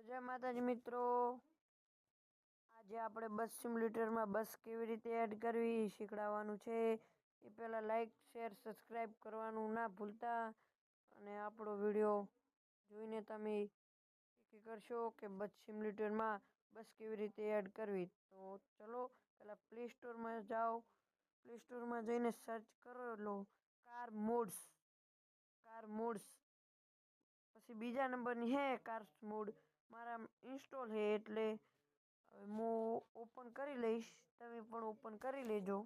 જય માતાજી મિત્રો, આજે આપણે બસ સિમ્યુલેટરમાં બસ કેવી રીતે એડ કરવી એ શીખડાવવાનું છે. એ પહેલાં લાઈક શેર સબસ્ક્રાઈબ કરવાનું ના ભૂલતા અને આપણો વિડીયો જોઈને તમે નક્કી કરશો કે બસ સિમ્યુલેટરમાં બસ કેવી રીતે એડ કરવી. તો ચલો પહેલાં પ્લે સ્ટોરમાં જાઓ. પ્લે સ્ટોરમાં જઈને સર્ચ કરો લો કાર મોડ્સ. પછી બીજા નંબરની હે કાર્સ મોડ મારા ઇન્સ્ટોલ હે એટલે હું ઓપન કરી લઈશ. તમે પણ ઓપન કરી લેજો.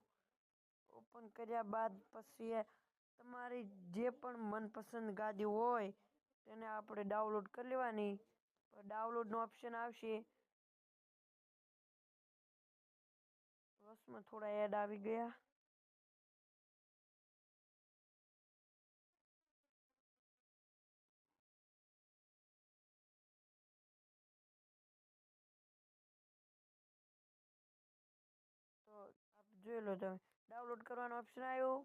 ઓપન કર્યા બાદ પછી તમારી જે પણ મનપસંદ ગાડી હોય તેને આપણે ડાઉનલોડ કરી લેવાની. ડાઉનલોડનો ઓપ્શન આવશે. બસમાં થોડા એડ આવી ગયા. તો આપ જોઈ લો, તમે ડાઉનલોડ કરવાનો ઓપ્શન આવ્યો.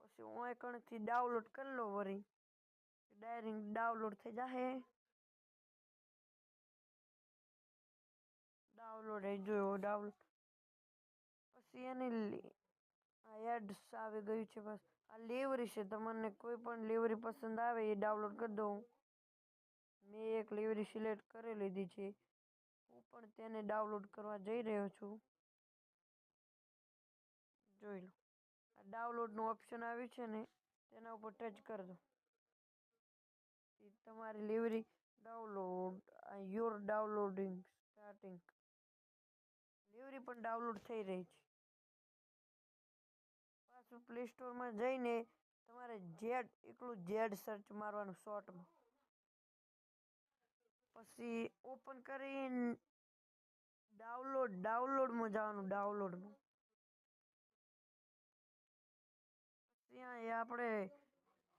પછી હું કણથી ડાઉનલોડ કરી લો વળી ડાયરેક્ટ ડાઉનલોડ થઈ જાહે. ડાઉનલોડ એ જોયો ડાઉનલોડ પછી એની એડ્સ આવી ગયું છે. બસ આ લેવરી છે. તમને કોઈ પણ લેવરી પસંદ આવે એ ડાઉનલોડ કરી દો. મેં એક લેવરી સિલેક્ટ કરી લીધી છે. હું પણ તેને ડાઉનલોડ કરવા જઈ રહ્યો છું. જોઈ લો, આ ડાઉનલોડનું ઓપ્શન આવ્યું છે ને તેના ઉપર ટચ કરી દો. તમારી લેવરી ડાઉનલોડ યોર ડાઉનલોડિંગ સ્ટાર્ટિંગ. લેવરી પણ ડાઉનલોડ થઈ રહી છે. પાછું પ્લે સ્ટોરમાં જઈને તમારે એકલું જેડ સર્ચ મારવાનું શોર્ટમાં. પછી ઓપન કરી ડાઉનલોડમાં જવાનું. ડાઉનલોડમાં ત્યાં આપણે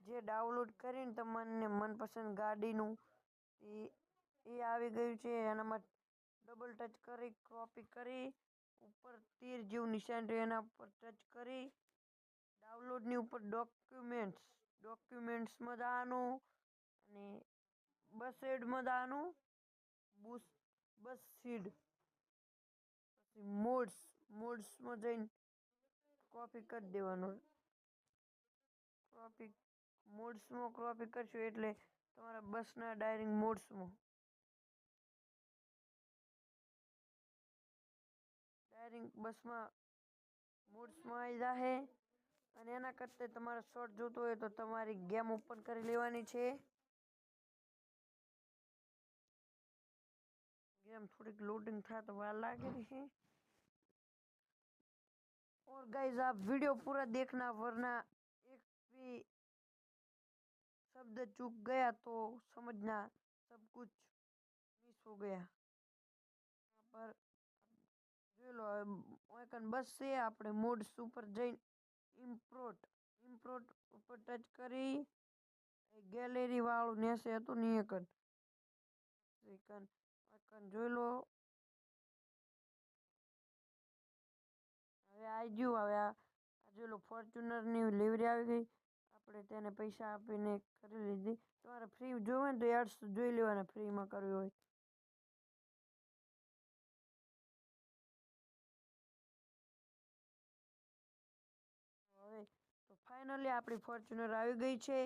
જે ડાઉનલોડ કરીને તમને મનપસંદ ગાડીનું એ આવી ગયું છે. એનામાં ડબલ ટચ કરી કોપી કરી ઉપર તીર જેવું નિશાન રહ્યું એના ઉપર ટચ કરી ડાઉનલોડની ઉપર ડોક્યુમેન્ટ્સમાં જવાનું અને બસ એડમાં જવાનું. બસ સીડ પછી મોડ્સમાં જઈને કોપી કરી દેવાનું. મોડ્સમાં કોપી કરશું એટલે તમારા બસના ડાયરેક્ટ મોડ્સમાં બસમાં મોડ્સમાં આવી જાહે. અને એના કરતાં તમારે શોર્ટ જોતો હોય તો તમારી ગેમ ઓપન કરી લેવાની છે. ગેમ થોડીક लोडिंग था तो વાર लागे रही है। और गाइज आप वीडियो पूरा देखना वरना एक भी शब्द चूक गया तो समझना सब कुछ मिस हो गया। यहाँ पर જોઈ લો, બસ છે. આપણે મોડ્સ ઉપર જઈને ઇમ્પ્રોટ ઉપર ટચ કરી ગેલેરી વાળું નેસે હતું ને જોઈ લો. હવે આવી ગયું. હવે આ જોઈ લો ફોર્ચ્યુનરની ડિલિવરી આવી ગઈ. આપણે તેને પૈસા આપીને કરી લીધી. તમારે ફ્રી જોવે ને તો એડ્સ જોઈ લેવાના ફ્રીમાં કરવી હોય. હવે તો ફાઇનલી આપણી ફોર્ચ્યુનર આવી ગઈ છે.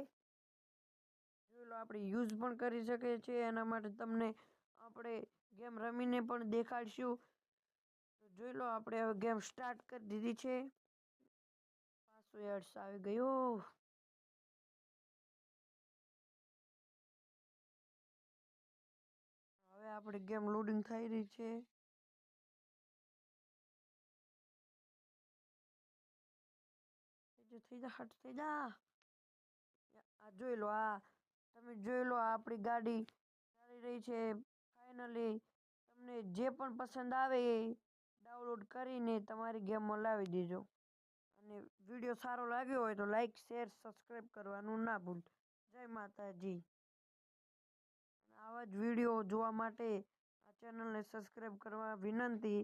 જોઈ લો, આપણે યુઝ પણ કરી શકીએ છીએ. એના માટે તમને આપણે ગેમ રમીને પણ દેખાડશું. તો જોઈ લો, આપણે હવે ગેમ સ્ટાર્ટ કરી દીધી છે. પાછું એડ્સ આવી ગયું. હવે આપણી ગેમ લોડિંગ થઈ રહી છે. થઈ જા હટ થઈ જા. આ જોઈ લો, તમે જોઈ લો આપણી ગાડી ચાલી રહી છે. ફાઇનલી તમને જે પણ પસંદ આવે એ ડાઉનલોડ કરીને તમારી ગેમમાં લાવી દેજો. અને વિડીયો સારો લાગ્યો હોય તો લાઈક શેર સબસ્ક્રાઈબ કરવાનું ના ભૂલતા. જય માતાજી. આવા જ વિડીયો જોવા માટે આ ચેનલને સબસ્ક્રાઈબ કરવા વિનંતી.